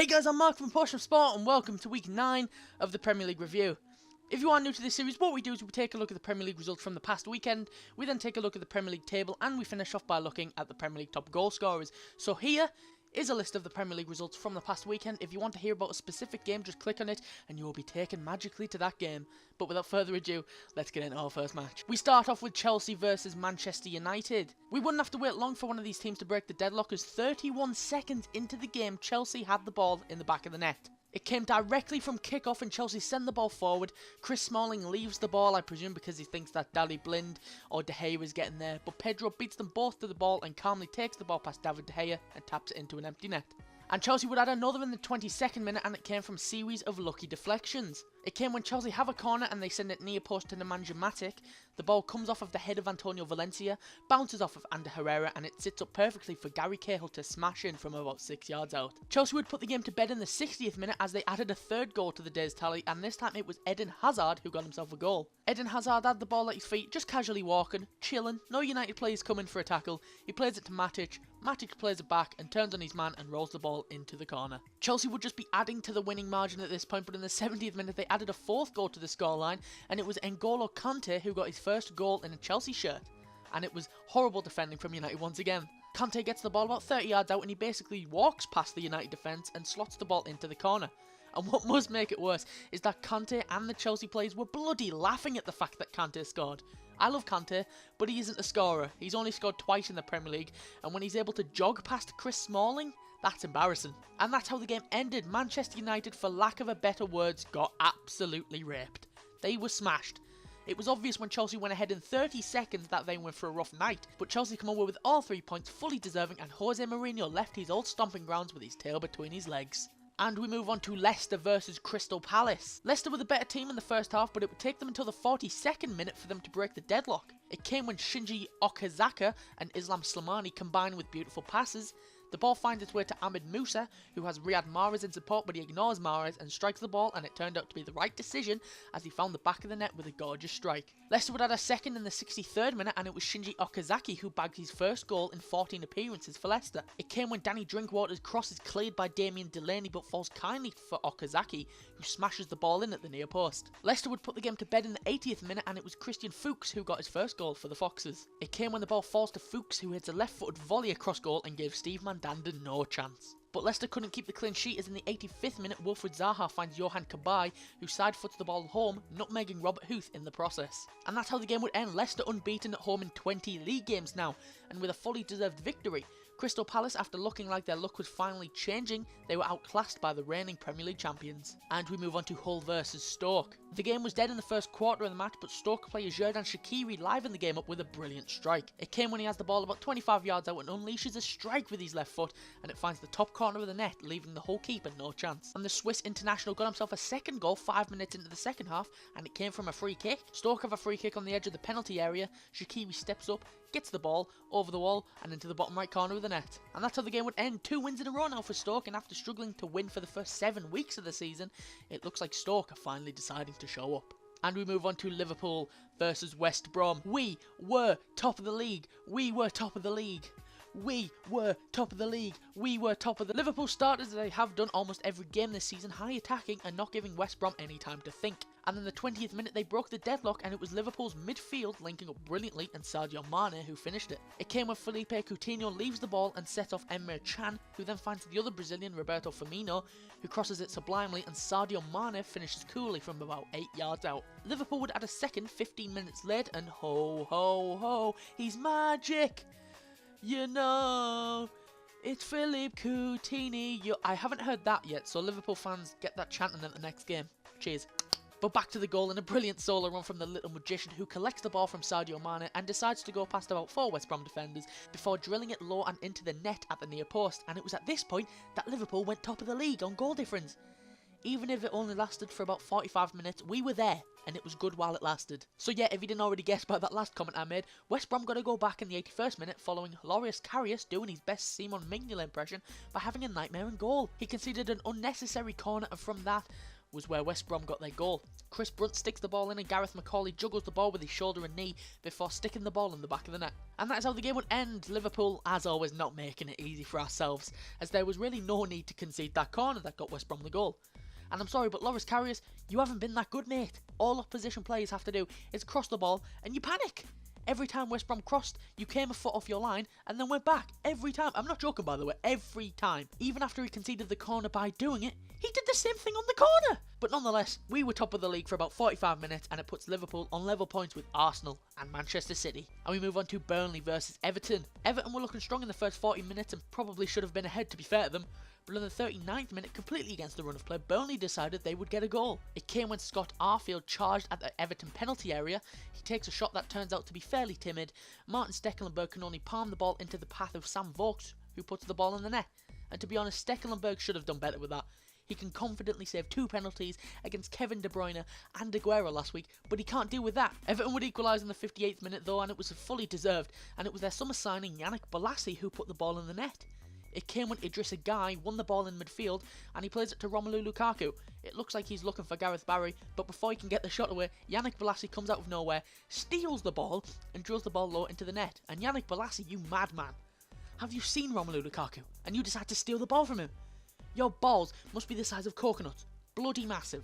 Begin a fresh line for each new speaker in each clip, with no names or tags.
Hey guys, I'm Mark from Portion of Sport and welcome to week 9 of the Premier League review. If you are new to this series, what we do is we take a look at the Premier League results from the past weekend, we then take a look at the Premier League table and we finish off by looking at the Premier League top goal scorers. So here is a list of the Premier League results from the past weekend. If you want to hear about a specific game, just click on it and you will be taken magically to that game. But without further ado, let's get into our first match. We start off with Chelsea versus Manchester United. We wouldn't have to wait long for one of these teams to break the deadlock, as 31 seconds into the game, Chelsea had the ball in the back of the net. It came directly from kickoff and Chelsea send the ball forward. Chris Smalling leaves the ball, I presume because he thinks that Daley Blind or De Gea is getting there. But Pedro beats them both to the ball and calmly takes the ball past David De Gea and taps it into an empty net. And Chelsea would add another in the 22nd minute, and it came from a series of lucky deflections. It came when Chelsea have a corner and they send it near post to Nemanja Matic. The ball comes off of the head of Antonio Valencia, bounces off of Ander Herrera, and it sits up perfectly for Gary Cahill to smash in from about 6 yards out. Chelsea would put the game to bed in the 60th minute as they added a third goal to the day's tally, and this time it was Eden Hazard who got himself a goal. Eden Hazard had the ball at his feet, just casually walking, chilling, no United players coming for a tackle. He plays it to Matic, Matic plays it back and turns on his man and rolls the ball into the corner. Chelsea would just be adding to the winning margin at this point, but in the 70th minute they added a fourth goal to the scoreline, and it was N'Golo Kante who got his first goal in a Chelsea shirt. And it was horrible defending from United once again. Kante gets the ball about 30 yards out and he basically walks past the United defence and slots the ball into the corner. And what must make it worse is that Kante and the Chelsea players were bloody laughing at the fact that Kante scored. I love Kante, but he isn't a scorer. He's only scored twice in the Premier League, and when he's able to jog past Chris Smalling, that's embarrassing. And that's how the game ended. Manchester United, for lack of a better words, got absolutely raped. They were smashed. It was obvious when Chelsea went ahead in 30 seconds that they went for a rough night, but Chelsea come away with all 3 points fully deserving, and Jose Mourinho left his old stomping grounds with his tail between his legs. And we move on to Leicester versus Crystal Palace. Leicester were the better team in the first half, but it would take them until the 42nd minute for them to break the deadlock. It came when Shinji Okazaki and Islam Slimani combined with beautiful passes. The ball finds its way to Ahmed Musa, who has Riyad Mahrez in support, but he ignores Mahrez and strikes the ball, and it turned out to be the right decision as he found the back of the net with a gorgeous strike. Leicester would add a second in the 63rd minute, and it was Shinji Okazaki who bagged his first goal in 14 appearances for Leicester. It came when Danny Drinkwater's cross is cleared by Damien Delaney but falls kindly for Okazaki, who smashes the ball in at the near post. Leicester would put the game to bed in the 80th minute, and it was Christian Fuchs who got his first goal for the Foxes. It came when the ball falls to Fuchs, who hits a left-footed volley across goal and gave Steve Mandanda no chance. But Leicester couldn't keep the clean sheet, as in the 85th minute Wilfried Zaha finds Johan Cabaye, who side-foots the ball home, nutmegging Robert Huth in the process. And that's how the game would end. Leicester unbeaten at home in 20 league games now, and with a fully deserved victory. Crystal Palace, after looking like their luck was finally changing, they were outclassed by the reigning Premier League champions. And we move on to Hull versus Stoke. The game was dead in the first quarter of the match, but Stoke player Xherdan Shaqiri livened the game up with a brilliant strike. It came when he has the ball about 25 yards out and unleashes a strike with his left foot, and it finds the top corner of the net, leaving the Hull keeper no chance. And the Swiss international got himself a second goal 5 minutes into the second half, and it came from a free kick. Stoke have a free kick on the edge of the penalty area. Shaqiri steps up, gets the ball over the wall and into the bottom right corner of the net. And that's how the game would end. 2 wins in a row now for Stoke, and after struggling to win for the first 7 weeks of the season, it looks like Stoke are finally deciding to show up. And we move on to Liverpool versus West Brom. We were top of the league. We were top of the league. We were top of the league. We were top of the... Liverpool started as they have done almost every game this season, high attacking and not giving West Brom any time to think. And in the 20th minute they broke the deadlock, and it was Liverpool's midfield linking up brilliantly and Sadio Mane who finished it. It came when Felipe Coutinho leaves the ball and sets off Emre Can, who then finds the other Brazilian Roberto Firmino, who crosses it sublimely, and Sadio Mane finishes coolly from about 8 yards out. Liverpool would add a second 15 minutes later, and ho ho ho, he's magic! You know, it's Philippe Coutinho. I haven't heard that yet, so Liverpool fans get that chanting at the next game. Cheers. But back to the goal, and a brilliant solo run from the little magician, who collects the ball from Sadio Mane and decides to go past about 4 West Brom defenders before drilling it low and into the net at the near post. And it was at this point that Liverpool went top of the league on goal difference. Even if it only lasted for about 45 minutes, we were there, and it was good while it lasted. So yeah, if you didn't already guess by that last comment I made, West Brom got to go back in the 81st minute following Loris Karius doing his best Simon Mignolet impression by having a nightmare in goal. He conceded an unnecessary corner, and from that, was where West Brom got their goal. Chris Brunt sticks the ball in and Gareth McCauley juggles the ball with his shoulder and knee before sticking the ball in the back of the net. And that is how the game would end. Liverpool, as always, not making it easy for ourselves, as there was really no need to concede that corner that got West Brom the goal. And I'm sorry, but Loris Karius, you haven't been that good, mate. All opposition players have to do is cross the ball and you panic. Every time West Brom crossed, you came a foot off your line and then went back. Every time. I'm not joking, by the way. Every time. Even after he conceded the corner by doing it, he did the same thing on the corner. But nonetheless, we were top of the league for about 45 minutes and it puts Liverpool on level points with Arsenal and Manchester City. And we move on to Burnley versus Everton. Everton were looking strong in the first 40 minutes and probably should have been ahead, to be fair to them. But in the 39th minute, completely against the run of play, Burnley decided they would get a goal. It came when Scott Arfield charged at the Everton penalty area. He takes a shot that turns out to be fairly timid. Martin Stekelenburg can only palm the ball into the path of Sam Vokes, who puts the ball in the net. And to be honest, Stekelenburg should have done better with that. He can confidently save 2 penalties against Kevin De Bruyne and Aguero last week, but he can't deal with that. Everton would equalise in the 58th minute though, and it was fully deserved, and it was their summer signing Yannick Bolasie who put the ball in the net. It came when Idrissa Gueye won the ball in midfield and he plays it to Romelu Lukaku. It looks like he's looking for Gareth Barry, but before he can get the shot away, Yannick Bolasie comes out of nowhere, steals the ball and drills the ball low into the net. And Yannick Bolasie, you madman. Have you seen Romelu Lukaku? And you decide to steal the ball from him? Your balls must be the size of coconuts. Bloody massive.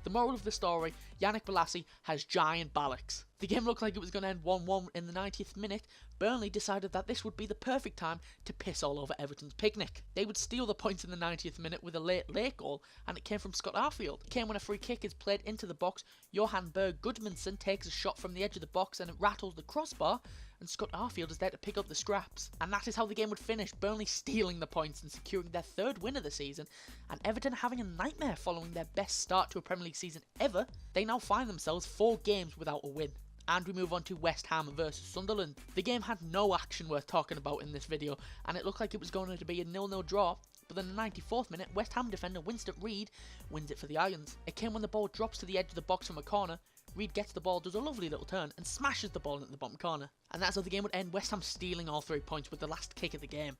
The moral of the story, Yannick Bolasie has giant bollocks. The game looked like it was going to end 1-1 in the 90th minute. Burnley decided that this would be the perfect time to piss all over Everton's picnic. They would steal the points in the 90th minute with a late goal, and it came from Scott Arfield. It came when a free kick is played into the box. Johan Berg Gudmundsson takes a shot from the edge of the box and it rattles the crossbar, and Scott Arfield is there to pick up the scraps. And that is how the game would finish, Burnley stealing the points and securing their 3rd win of the season, and Everton having a nightmare following their best start to a Premier League season ever. They now find themselves 4 games without a win. And we move on to West Ham versus Sunderland. The game had no action worth talking about in this video, and it looked like it was going to be a 0-0 draw. But in the 94th minute, West Ham defender Winston Reid wins it for the Irons. It came when the ball drops to the edge of the box from a corner. Reid gets the ball, does a lovely little turn, and smashes the ball into the bottom corner. And that's how the game would end, West Ham stealing all 3 points with the last kick of the game.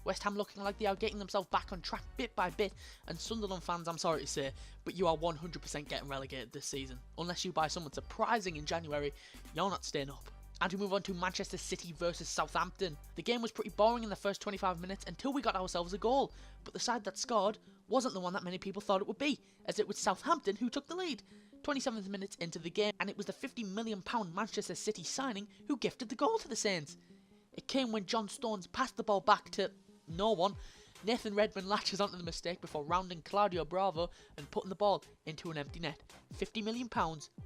West Ham looking like they are getting themselves back on track bit by bit, and Sunderland fans, I'm sorry to say, but you are 100% getting relegated this season. Unless you buy someone surprising in January, you're not staying up. And we move on to Manchester City versus Southampton. The game was pretty boring in the first 25 minutes until we got ourselves a goal, but the side that scored wasn't the one that many people thought it would be, as it was Southampton who took the lead. 27th minutes into the game, and it was the £50 million Manchester City signing who gifted the goal to the Saints. It came when John Stones passed the ball back to no one. Nathan Redmond latches onto the mistake before rounding Claudio Bravo and putting the ball into an empty net. £50 million,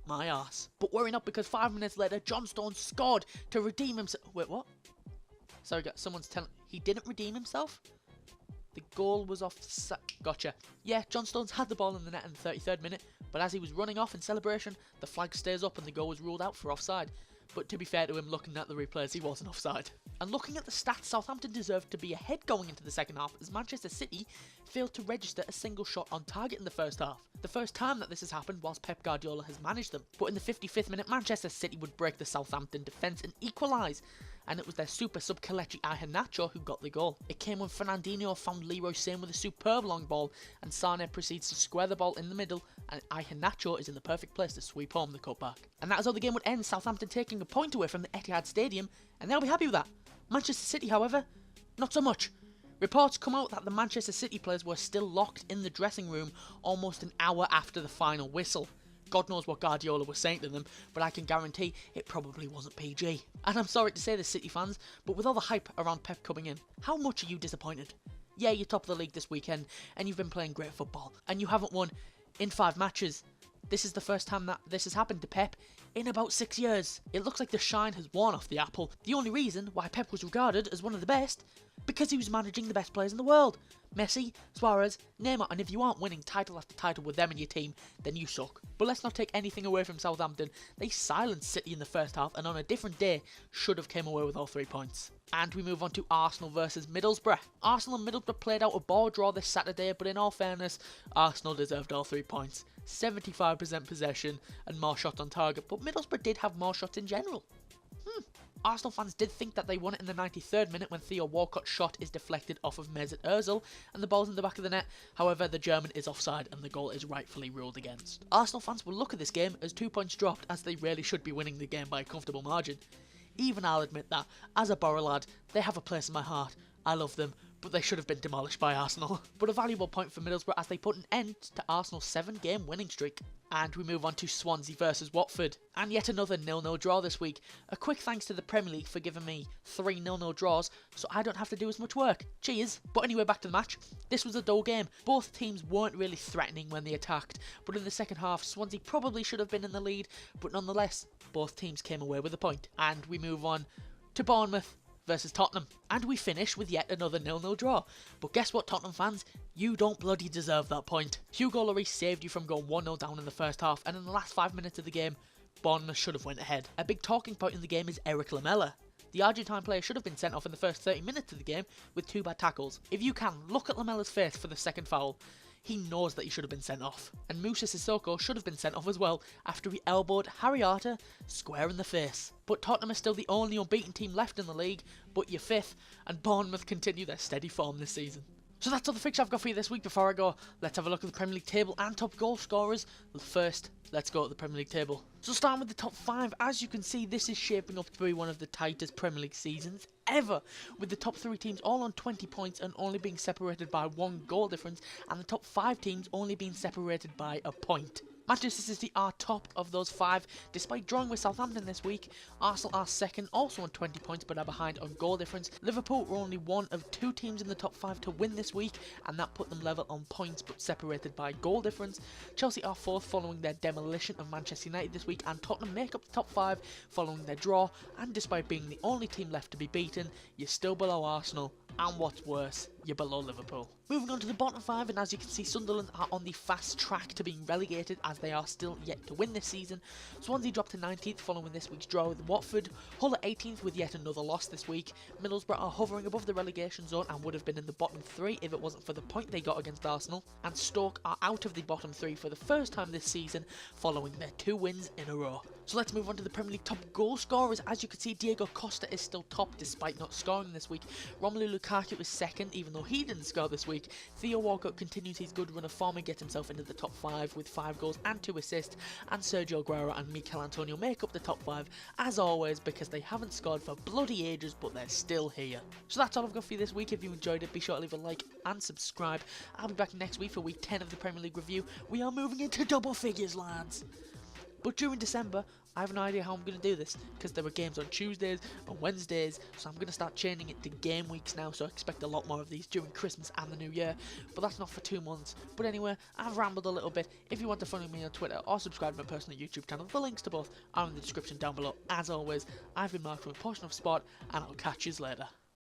my arse. But worry not, because 5 minutes later, John Stones scored to redeem himself. Wait, what? Sorry, someone's telling... He didn't redeem himself? The goal was offside. Gotcha. Yeah, John Stones had the ball in the net in the 33rd minute, but as he was running off in celebration, the flag stays up and the goal was ruled out for offside. But to be fair to him, looking at the replays, he wasn't offside. And looking at the stats, Southampton deserved to be ahead going into the second half, as Manchester City failed to register a single shot on target in the first half. The first time that this has happened whilst Pep Guardiola has managed them. But in the 55th minute, Manchester City would break the Southampton defence and equalise. And it was their super sub Kelechi Iheanacho who got the goal. It came when Fernandinho found Leroy Sane with a superb long ball, and Sane proceeds to square the ball in the middle, and Iheanacho is in the perfect place to sweep home the cutback. And that is how the game would end, Southampton taking a point away from the Etihad Stadium, and they'll be happy with that. Manchester City, however, not so much. Reports come out that the Manchester City players were still locked in the dressing room almost an hour after the final whistle. God knows what Guardiola was saying to them, but I can guarantee it probably wasn't PG. And I'm sorry to say this, City fans, but with all the hype around Pep coming in, how much are you disappointed? Yeah, you're top of the league this weekend, and you've been playing great football, and you haven't won in 5 matches. This is the first time that this has happened to Pep in about 6 years. It looks like the shine has worn off the apple. The only reason why Pep was regarded as one of the best, because he was managing the best players in the world. Messi, Suarez, Neymar, and if you aren't winning title after title with them in your team, then you suck. But let's not take anything away from Southampton. They silenced City in the first half, and on a different day, should have came away with all 3 points. And we move on to Arsenal versus Middlesbrough. Arsenal and Middlesbrough played out a ball draw this Saturday, but in all fairness, Arsenal deserved all 3 points. 75% possession and more shots on target, but Middlesbrough did have more shots in general. Arsenal fans did think that they won it in the 93rd minute when Theo Walcott's shot is deflected off of Mesut Ozil and the ball's in the back of the net. However, the German is offside and the goal is rightfully ruled against. Arsenal fans will look at this game as 2 points dropped, as they really should be winning the game by a comfortable margin. Even I'll admit that, as a Borough lad, they have a place in my heart. I love them, but they should have been demolished by Arsenal. But a valuable point for Middlesbrough as they put an end to Arsenal's 7-game winning streak. And we move on to Swansea versus Watford. And yet another 0-0 draw this week. A quick thanks to the Premier League for giving me 3 0-0 draws, so I don't have to do as much work. Cheers. But anyway, back to the match. This was a dull game. Both teams weren't really threatening when they attacked, but in the second half, Swansea probably should have been in the lead, but nonetheless, both teams came away with a point. And we move on to Bournemouth versus Tottenham. And we finish with yet another 0-0 draw. But guess what, Tottenham fans? You don't bloody deserve that point. Hugo Lloris saved you from going 1-0 down in the first half, and in the last 5 minutes of the game, Bournemouth should have went ahead. A big talking point in the game is Eric Lamela. The Argentine player should have been sent off in the first 30 minutes of the game with 2 bad tackles. If you can, look at Lamela's face for the second foul. He knows that he should have been sent off. And Moussa Sissoko should have been sent off as well after he elbowed Harry Arter square in the face. But Tottenham are still the only unbeaten team left in the league, but you're 5th, and Bournemouth continue their steady form this season. So that's all the fixture I've got for you this week. Before I go, let's have a look at the Premier League table and top goal scorers. First, let's go at the Premier League table. So starting with the top 5, as you can see, this is shaping up to be one of the tightest Premier League seasons ever, with the top 3 teams all on 20 points and only being separated by 1 goal difference, and the top 5 teams only being separated by a point. Manchester City are top of those 5, despite drawing with Southampton this week. Arsenal are second, also on 20 points, but are behind on goal difference. Liverpool were only one of 2 teams in the top 5 to win this week, and that put them level on points, but separated by goal difference. Chelsea are 4th following their demolition of Manchester United this week, and Tottenham make up the top 5 following their draw, and despite being the only team left to be beaten, you're still below Arsenal, and what's worse, you're below Liverpool. Moving on to the bottom 5, and as you can see, Sunderland are on the fast track to being relegated as they are still yet to win this season. Swansea dropped to 19th following this week's draw with Watford. Hull at 18th with yet another loss this week. Middlesbrough are hovering above the relegation zone and would have been in the bottom 3 if it wasn't for the point they got against Arsenal. And Stoke are out of the bottom 3 for the first time this season following their 2 wins in a row. So let's move on to the Premier League top goal scorers. As you can see, Diego Costa is still top despite not scoring this week. Romelu Lukaku is second even though he didn't score this week. Theo Walcott continues his good run of form and gets himself into the top 5 with 5 goals and 2 assists, and Sergio Aguero and Mikel Antonio make up the top 5 as always because they haven't scored for bloody ages, but they're still here. So that's all I've got for you this week. If you enjoyed it, be sure to leave a like and subscribe. I'll be back next week for week 10 of the Premier League review. We are moving into double figures, lads. But during December, I have no idea how I'm going to do this, because there were games on Tuesdays and Wednesdays, so I'm going to start changing it to game weeks now, so I expect a lot more of these during Christmas and the New Year, but that's not for 2 months. But anyway, I've rambled a little bit. If you want to follow me on Twitter or subscribe to my personal YouTube channel, the links to both are in the description down below. As always, I've been Mark from A Portion of Sport, and I'll catch you later.